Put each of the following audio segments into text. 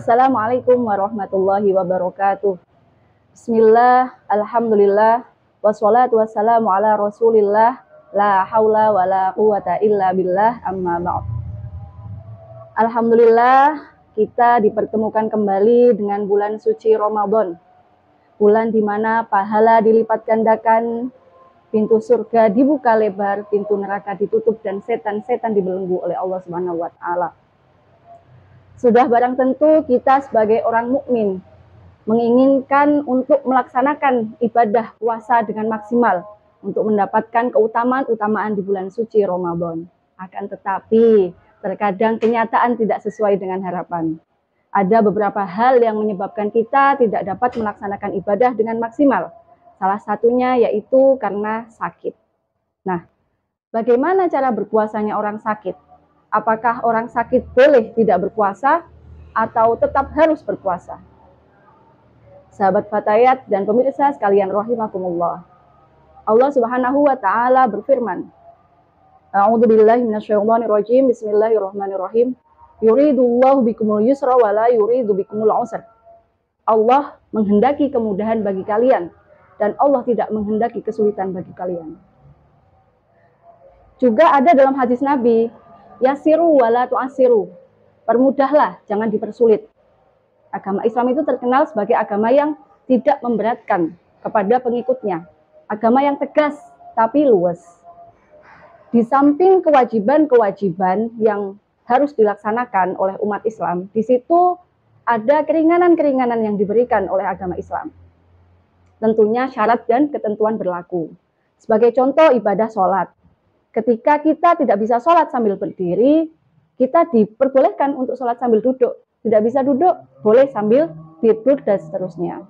Assalamualaikum warahmatullahi wabarakatuh. Bismillah, alhamdulillah, wassalatu wassalamu ala rasulillah, la haula wa la quwata illa billah, amma ba'd. Alhamdulillah, kita dipertemukan kembali dengan bulan suci Ramadan. Bulan di mana pahala dilipat gandakan, pintu surga dibuka lebar, pintu neraka ditutup, dan setan-setan dibelenggu oleh Allah Subhanahu wa Ta'ala. Sudah barang tentu kita sebagai orang mukmin menginginkan untuk melaksanakan ibadah puasa dengan maksimal untuk mendapatkan keutamaan-keutamaan di bulan suci Ramadan. Akan tetapi terkadang kenyataan tidak sesuai dengan harapan. Ada beberapa hal yang menyebabkan kita tidak dapat melaksanakan ibadah dengan maksimal. Salah satunya yaitu karena sakit. Nah, bagaimana cara berpuasanya orang sakit? Apakah orang sakit boleh tidak berpuasa atau tetap harus berpuasa? Sahabat Fatayat dan pemirsa sekalian rahimakumullah. Allah Subhanahu wa Ta'ala berfirman, A'udzubillahi minasyaitonirrajim, Bismillahirrahmanirrahim. Yuridullahu bikumul yusra wa la yuridu bikumul usra. Allah menghendaki kemudahan bagi kalian dan Allah tidak menghendaki kesulitan bagi kalian. Juga ada dalam hadis Nabi, yasiru wala tu'asiru. Permudahlah, jangan dipersulit. Agama Islam itu terkenal sebagai agama yang tidak memberatkan kepada pengikutnya. Agama yang tegas tapi luas. Di samping kewajiban-kewajiban yang harus dilaksanakan oleh umat Islam, di situ ada keringanan-keringanan yang diberikan oleh agama Islam. Tentunya syarat dan ketentuan berlaku. Sebagai contoh ibadah sholat. Ketika kita tidak bisa sholat sambil berdiri, kita diperbolehkan untuk sholat sambil duduk. Tidak bisa duduk, boleh sambil tidur dan seterusnya.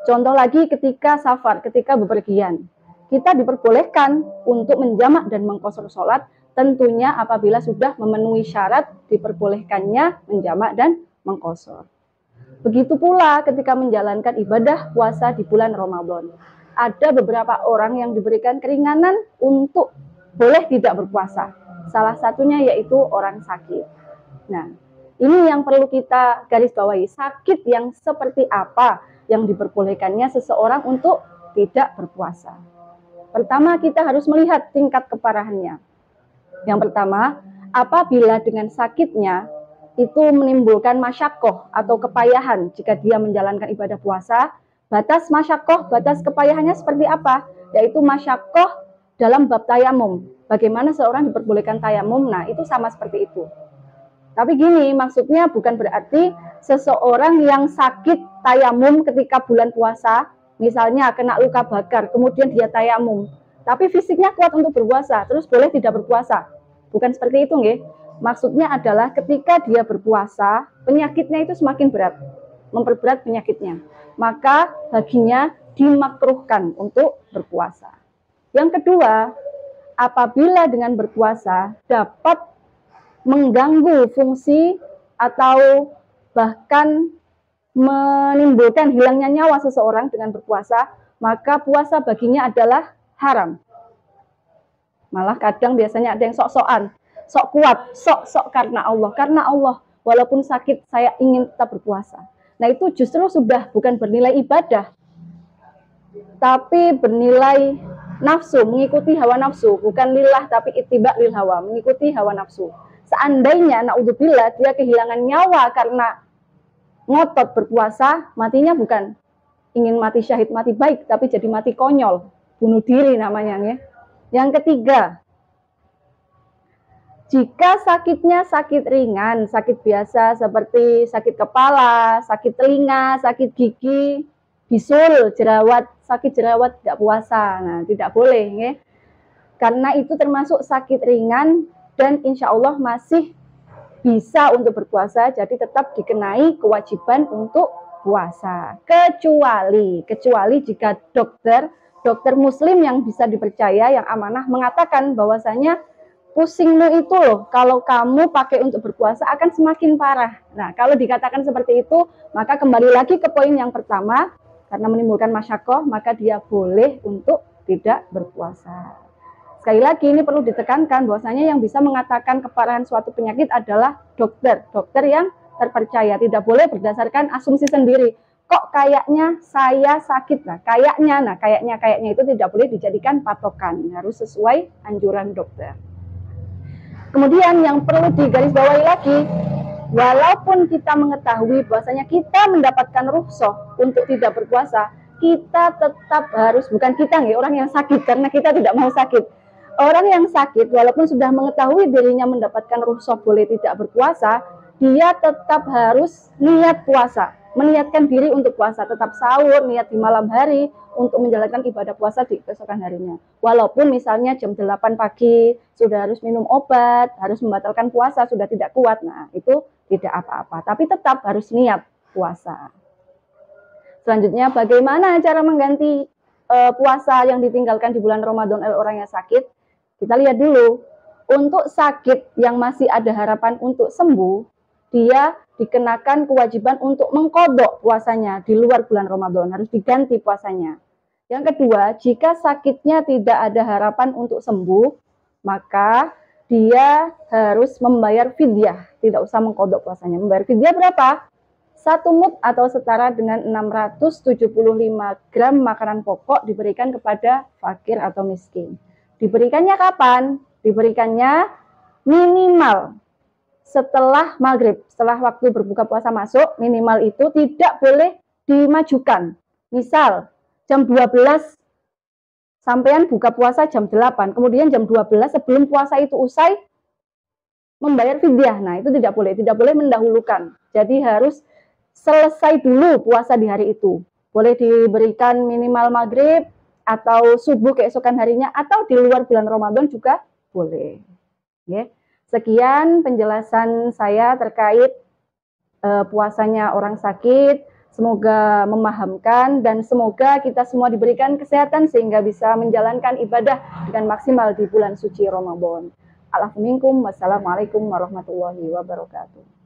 Contoh lagi ketika safar, ketika bepergian. Kita diperbolehkan untuk menjamak dan mengqashar sholat, tentunya apabila sudah memenuhi syarat diperbolehkannya menjamak dan mengqashar. Begitu pula ketika menjalankan ibadah puasa di bulan Ramadan. Ada beberapa orang yang diberikan keringanan untuk boleh tidak berpuasa. Salah satunya yaitu orang sakit. Nah, ini yang perlu kita garis bawahi. Sakit yang seperti apa yang diperbolehkannya seseorang untuk tidak berpuasa. Pertama, kita harus melihat tingkat keparahannya. Yang pertama, apabila dengan sakitnya itu menimbulkan masyakoh atau kepayahan jika dia menjalankan ibadah puasa. Batas masyakoh, batas kepayahannya seperti apa? Yaitu masyakoh dalam bab tayamum. Bagaimana seorang diperbolehkan tayamum? Nah, itu sama seperti itu. Tapi gini, maksudnya bukan berarti seseorang yang sakit tayamum ketika bulan puasa, misalnya kena luka bakar, kemudian dia tayamum. Tapi fisiknya kuat untuk berpuasa, terus boleh tidak berpuasa. Bukan seperti itu, nggih. Maksudnya adalah ketika dia berpuasa, penyakitnya itu semakin berat, memperberat penyakitnya. Maka baginya dimakruhkan untuk berpuasa. Yang kedua, apabila dengan berpuasa dapat mengganggu fungsi atau bahkan menimbulkan hilangnya nyawa seseorang dengan berpuasa, maka puasa baginya adalah haram. Malah kadang biasanya ada yang sok-sokan, sok kuat, sok karena Allah, walaupun sakit saya ingin tetap berpuasa. Nah, itu justru sudah bukan bernilai ibadah, tapi bernilai nafsu, mengikuti hawa nafsu, bukan lillah tapi ittiba lil hawa, mengikuti hawa nafsu. Seandainya naudzubillah dia kehilangan nyawa karena ngotot berpuasa, matinya bukan ingin mati syahid, mati baik, tapi jadi mati konyol, bunuh diri namanya ya. Yang ketiga, jika sakitnya sakit ringan, sakit biasa seperti sakit kepala, sakit telinga, sakit gigi, bisul, jerawat, sakit jerawat tidak puasa. Nah, tidak boleh ya. Karena itu termasuk sakit ringan dan insya Allah masih bisa untuk berpuasa, jadi tetap dikenai kewajiban untuk puasa. Kecuali jika dokter muslim yang bisa dipercaya, yang amanah mengatakan bahwasanya pusingmu itu loh, kalau kamu pakai untuk berpuasa akan semakin parah. Nah, kalau dikatakan seperti itu, maka kembali lagi ke poin yang pertama, karena menimbulkan masyakoh, maka dia boleh untuk tidak berpuasa. Sekali lagi ini perlu ditekankan bahwasanya yang bisa mengatakan keparahan suatu penyakit adalah dokter yang terpercaya, tidak boleh berdasarkan asumsi sendiri. Kok kayaknya saya sakit, kayaknya itu tidak boleh dijadikan patokan, harus sesuai anjuran dokter. Kemudian yang perlu digarisbawahi lagi, walaupun kita mengetahui bahwasanya kita mendapatkan rukhsah untuk tidak berpuasa, kita tetap harus, bukan kita nih, orang yang sakit, karena kita tidak mau sakit. Orang yang sakit walaupun sudah mengetahui dirinya mendapatkan rukhsah boleh tidak berpuasa, dia tetap harus niat puasa, meniatkan diri untuk puasa, tetap sahur, niat di malam hari untuk menjalankan ibadah puasa di keesokan harinya. Walaupun misalnya jam 8 pagi sudah harus minum obat, harus membatalkan puasa, sudah tidak kuat, nah itu tidak apa-apa, tapi tetap harus niat puasa. Selanjutnya, bagaimana cara mengganti puasa yang ditinggalkan di bulan Ramadan oleh orang yang sakit? Kita lihat dulu, untuk sakit yang masih ada harapan untuk sembuh, dia dikenakan kewajiban untuk mengkodok puasanya di luar bulan Ramadan, harus diganti puasanya. Yang kedua, jika sakitnya tidak ada harapan untuk sembuh, maka dia harus membayar fidyah, tidak usah mengkodok puasanya. Membayar fidyah berapa? 1 mud atau setara dengan 675 gram makanan pokok diberikan kepada fakir atau miskin. Diberikannya kapan? Diberikannya minimal setelah maghrib, setelah waktu berbuka puasa masuk, minimal itu tidak boleh dimajukan. Misal jam 12 sampean buka puasa jam 8, kemudian jam 12 sebelum puasa itu usai membayar fidyah. Nah, itu tidak boleh mendahulukan. Jadi harus selesai dulu puasa di hari itu. Boleh diberikan minimal maghrib atau subuh keesokan harinya, atau di luar bulan Ramadan juga boleh. Ya. Sekian penjelasan saya terkait puasanya orang sakit. Semoga memahamkan dan semoga kita semua diberikan kesehatan sehingga bisa menjalankan ibadah dengan maksimal di bulan suci Ramadan. Wassalamualaikum warahmatullahi wabarakatuh.